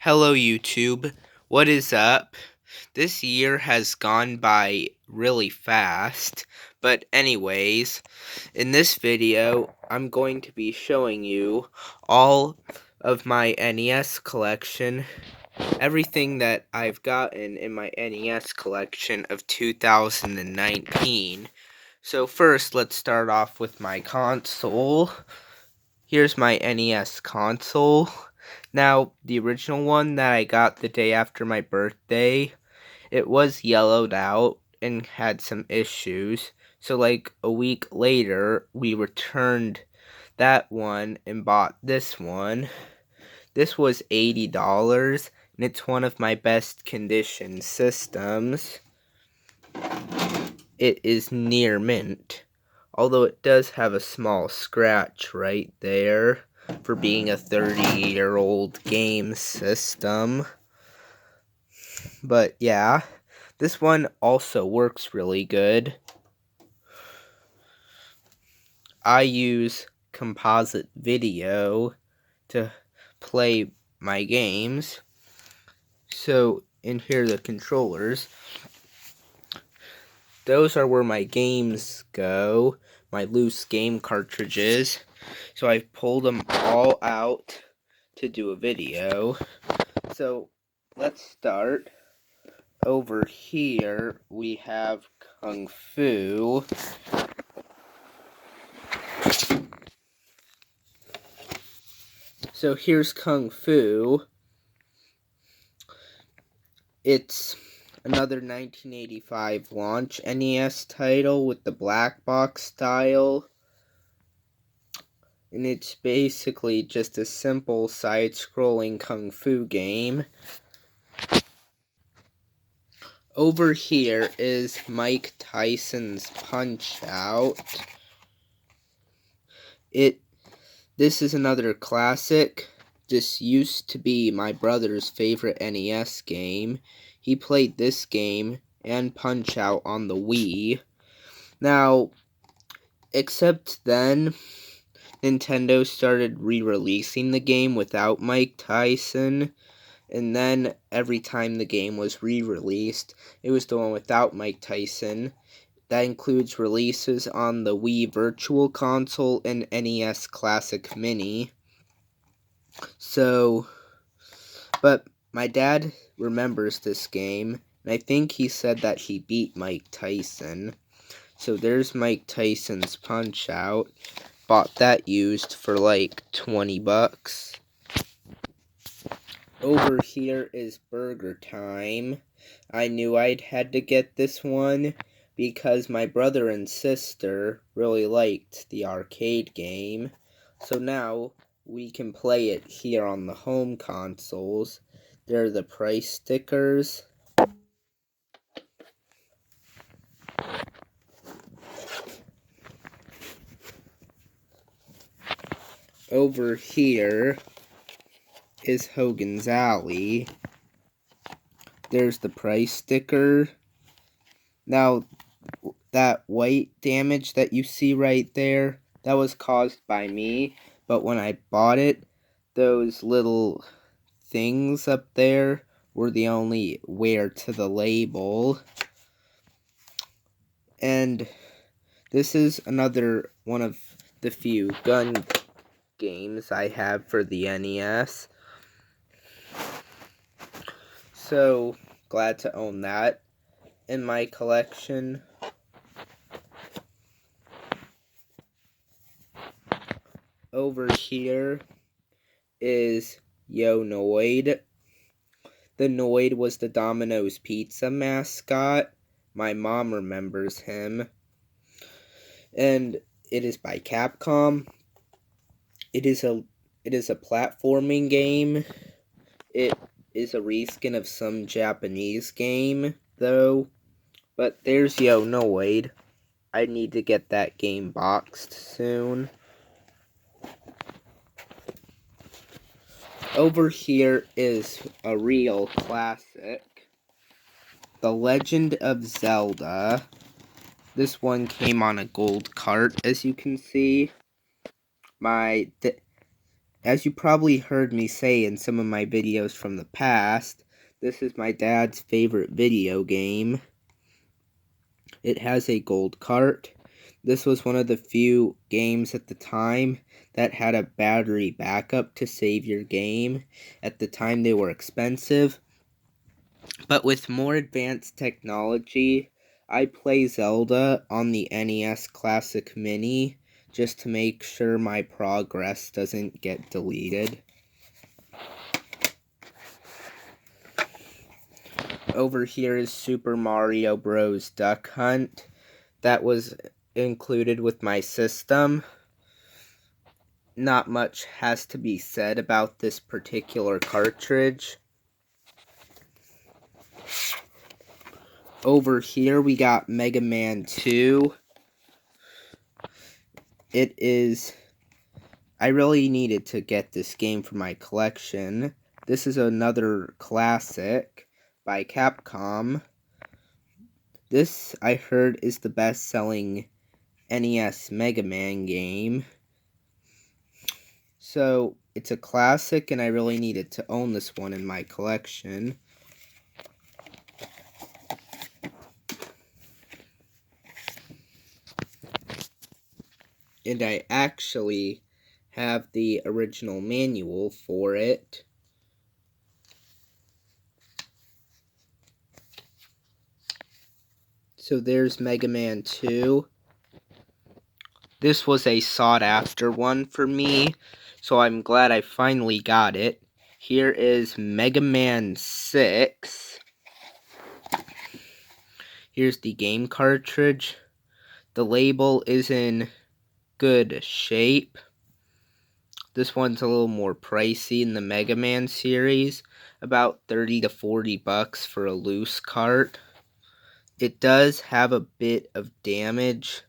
Hello YouTube, what is up? This year has gone by really fast, but anyways, in this video, I'm going to be showing you all of my NES collection, everything that I've gotten in my NES collection of 2019. So first, let's start off with my console. Here's my NES console. Now, the original one that I got the day after my birthday, it was yellowed out and had some issues. So like a week later, we returned that one and bought this one. This was $80 and it's one of my best condition systems. It is near mint, although it does have a small scratch right there for being a 30-year-old game system. But yeah, this one also works really good. I use composite video to play my games. So in here are the controllers. Those are where my games go, my loose game cartridges. So I pulled them all out to do a video. So let's start. Over here we have Kung Fu. So here's Kung Fu. It's another 1985 launch NES title with the black box style. And it's basically just a simple side-scrolling Kung Fu game. Over here is Mike Tyson's Punch-Out! This is another classic. This used to be my brother's favorite NES game. He played this game and Punch-Out! On the Wii. Now, except then, Nintendo started re-releasing the game without Mike Tyson, and then every time the game was re-released, it was the one without Mike Tyson. That includes releases on the Wii Virtual Console and NES Classic Mini. But my dad remembers this game, and I think he said that he beat Mike Tyson. So there's Mike Tyson's Punch-Out! Bought that used for like 20 bucks. Over here is Burger Time. I knew I'd had to get this one because my brother and sister really liked the arcade game. So now we can play it here on the home consoles. There are the price stickers. Over here is Hogan's Alley. There's the price sticker. Now, that white damage that you see right there, that was caused by me. But when I bought it, those little things up there were the only wear to the label. And this is another one of the few gun games I have for the NES. So glad to own that in my collection. Over here is Yo Noid. The Noid was the Domino's Pizza mascot. My mom remembers him. And it is by Capcom. It is a platforming game. It is a reskin of some Japanese game, though. But there's Yo Noid. I need to get that game boxed soon. Over here is a real classic, The Legend of Zelda. This one came on a gold cart, as you can see. As you probably heard me say in some of my videos from the past, this is my dad's favorite video game. It has a gold cart. This was one of the few games at the time that had a battery backup to save your game. At the time they were expensive, but with more advanced technology, I play Zelda on the NES Classic Mini just to make sure my progress doesn't get deleted. Over here is Super Mario Bros. Duck Hunt. That was included with my system. Not much has to be said about this particular cartridge. Over here we got Mega Man 2. I really needed to get this game for my collection. This is another classic by Capcom. This, I heard, is the best-selling NES Mega Man game. So, it's a classic, and I really needed to own this one in my collection. And I actually have the original manual for it. So there's Mega Man 2. This was a sought-after one for me, so I'm glad I finally got it. Here is Mega Man 6. Here's the game cartridge. The label is in good shape. This one's a little more pricey in the Mega Man series, about 30 to 40 bucks for a loose cart. It does have a bit of damage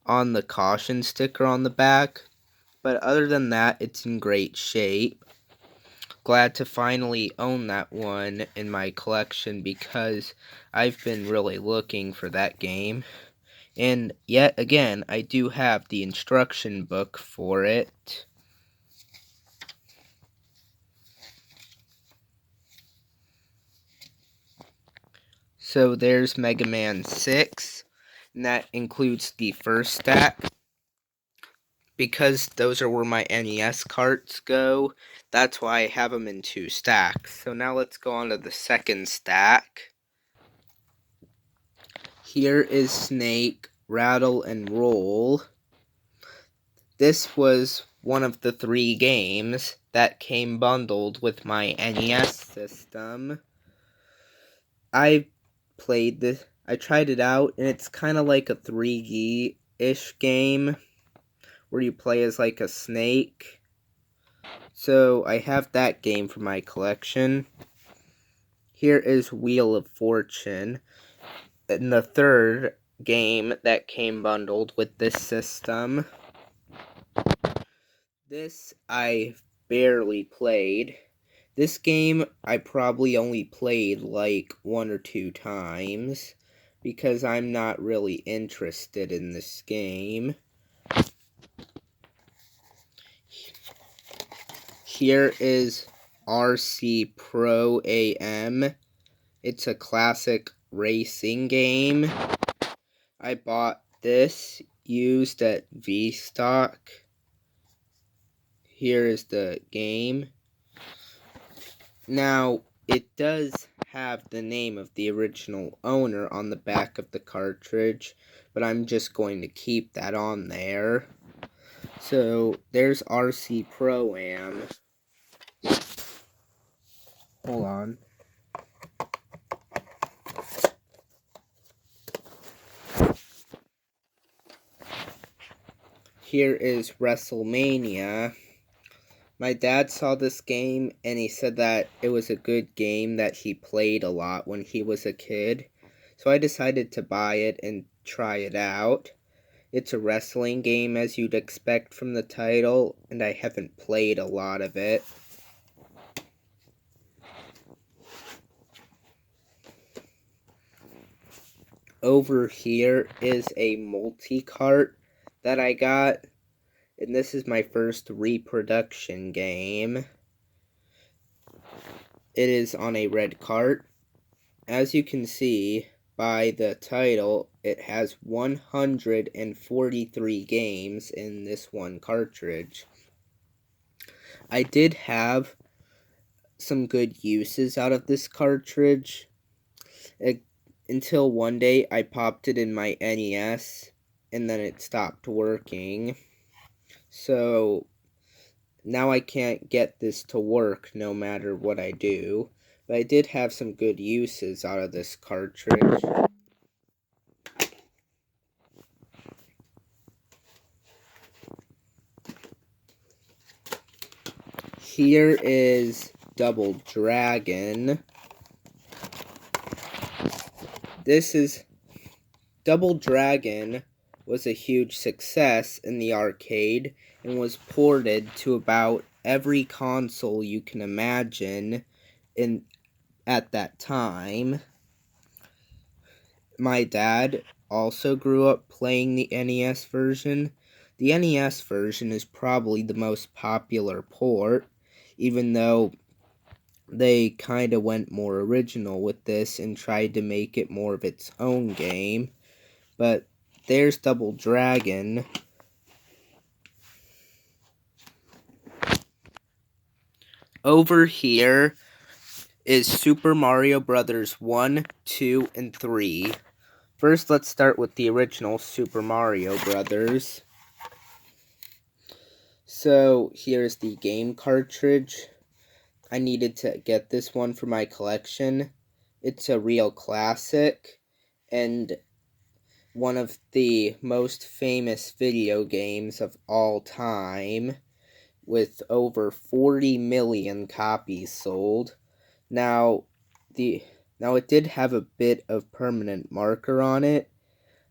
on the caution sticker on the back, but other than that, it's in great shape. Glad to finally own that one in my collection because I've been really looking for that game. And yet again, I do have the instruction book for it. So there's Mega Man 6, and that includes the first stack. Because those are where my NES carts go, that's why I have them in 2 stacks. So now let's go on to the second stack. Here is Snake, Rattle, and Roll. This was one of the 3 games that came bundled with my NES system. I tried it out, and it's kind of like a 3D-ish game where you play as like a snake. So I have that game for my collection. Here is Wheel of Fortune, and the third game that came bundled with this system. This I barely played. This game I probably only played like 1 or 2 times because I'm not really interested in this game. Here is RC Pro AM. It's a classic racing game. I bought this used at V-Stock. Here is the game. Now, it does have the name of the original owner on the back of the cartridge, but I'm just going to keep that on there. So, there's RC Pro-Am. Hold on. Here is Wrestlemania. My dad saw this game, and he said that it was a good game that he played a lot when he was a kid. So I decided to buy it and try it out. It's a wrestling game, as you'd expect from the title, and I haven't played a lot of it. Over here is a multi-cart that I got. and this is my first reproduction game. It is on a red cart. As you can see by the title, it has 143 games in this one cartridge. I did have some good uses out of this cartridge until one day I popped it in my NES and then it stopped working. So now I can't get this to work no matter what I do. But I did have some good uses out of this cartridge. Here is Double Dragon. Double Dragon was a huge success in the arcade and was ported to about every console you can imagine at that time. My dad also grew up playing the NES version. The NES version is probably the most popular port, even though they kind of went more original with this and tried to make it more of its own game. But there's Double Dragon. Over here is Super Mario Bros. 1, 2, and 3. First, let's start with the original Super Mario Bros. So, here's the game cartridge. I needed to get this one for my collection. It's a real classic, and one of the most famous video games of all time, with over 40 million copies sold. Now it did have a bit of permanent marker on it.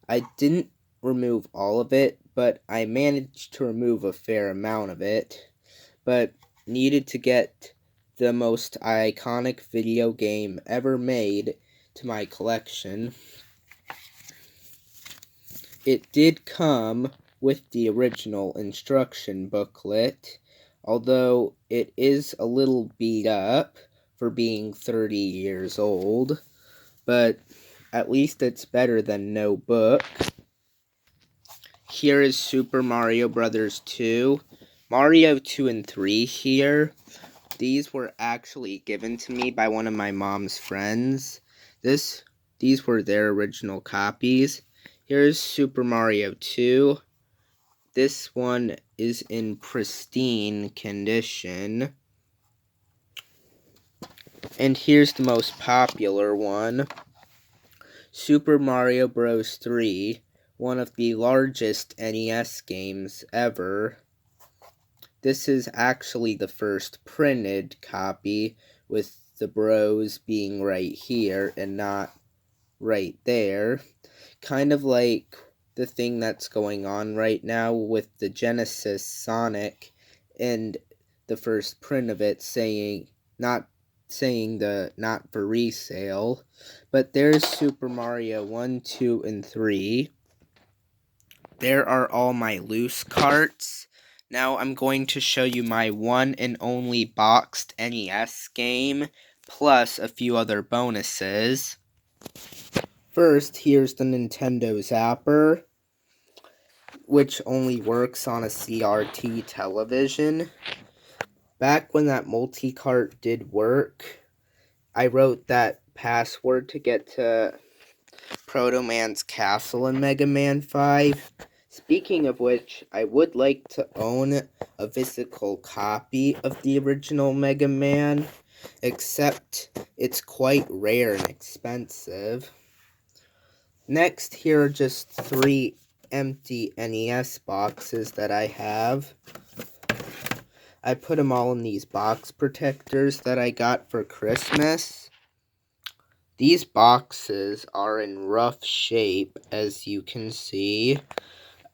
I didn't remove all of it, but I managed to remove a fair amount of it. But needed to get the most iconic video game ever made to my collection. It did come with the original instruction booklet, although it is a little beat up for being 30 years old, but at least it's better than no book. Here is Super Mario Bros. 2. Mario 2 and 3 here. These were actually given to me by one of my mom's friends. These were their original copies. Here's Super Mario 2. This one is in pristine condition. And here's the most popular one, Super Mario Bros. 3, one of the largest NES games ever. This is actually the first printed copy, with the Bros being right here and not right there. Kind of like the thing that's going on right now with the Genesis Sonic and the first print of it not for resale. But there's Super Mario 1, 2, and 3. There are all my loose carts. Now I'm going to show you my one and only boxed NES game, plus a few other bonuses. First, here's the Nintendo Zapper, which only works on a CRT television. Back when that multi-cart did work, I wrote that password to get to Proto Man's Castle in Mega Man 5. Speaking of which, I would like to own a physical copy of the original Mega Man, except it's quite rare and expensive. Next, here are just 3 empty NES boxes that I have. I put them all in these box protectors that I got for Christmas. These boxes are in rough shape, as you can see.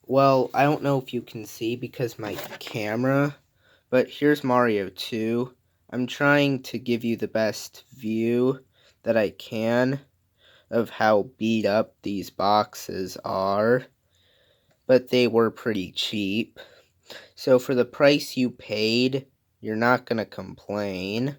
Well, I don't know if you can see because my camera, but here's Mario 2. I'm trying to give you the best view that I can of how beat up these boxes are, but they were pretty cheap. So for the price you paid, you're not going to complain.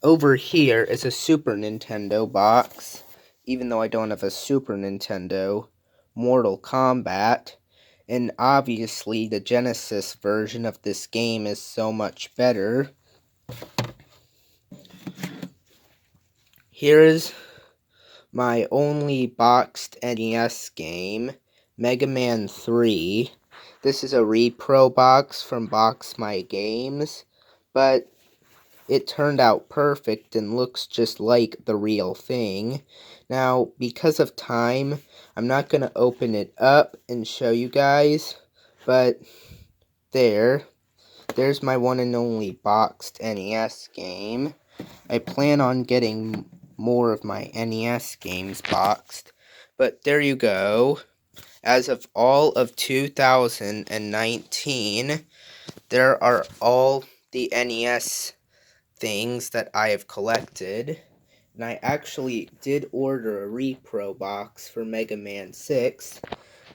Over here is a Super Nintendo box, even though I don't have a Super Nintendo, Mortal Kombat, and obviously the Genesis version of this game is so much better. Here is my only boxed NES game, Mega Man 3. This is a repro box from Box My Games, but it turned out perfect and looks just like the real thing. Now, because of time, I'm not going to open it up and show you guys, but there's my one and only boxed NES game. I plan on getting more of my NES games boxed, but there you go. As of all of 2019, there are all the NES things that I have collected, and I actually did order a repro box for Mega Man 6,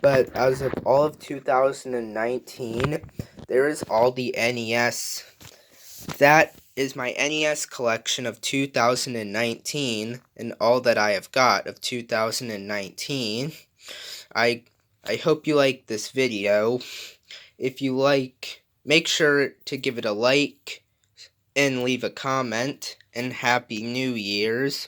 but as of all of 2019, there is all the NES. That is my NES collection of 2019, and all that I have got of 2019. I hope you like this video. If you like, make sure to give it a like, and leave a comment, and Happy New Year's.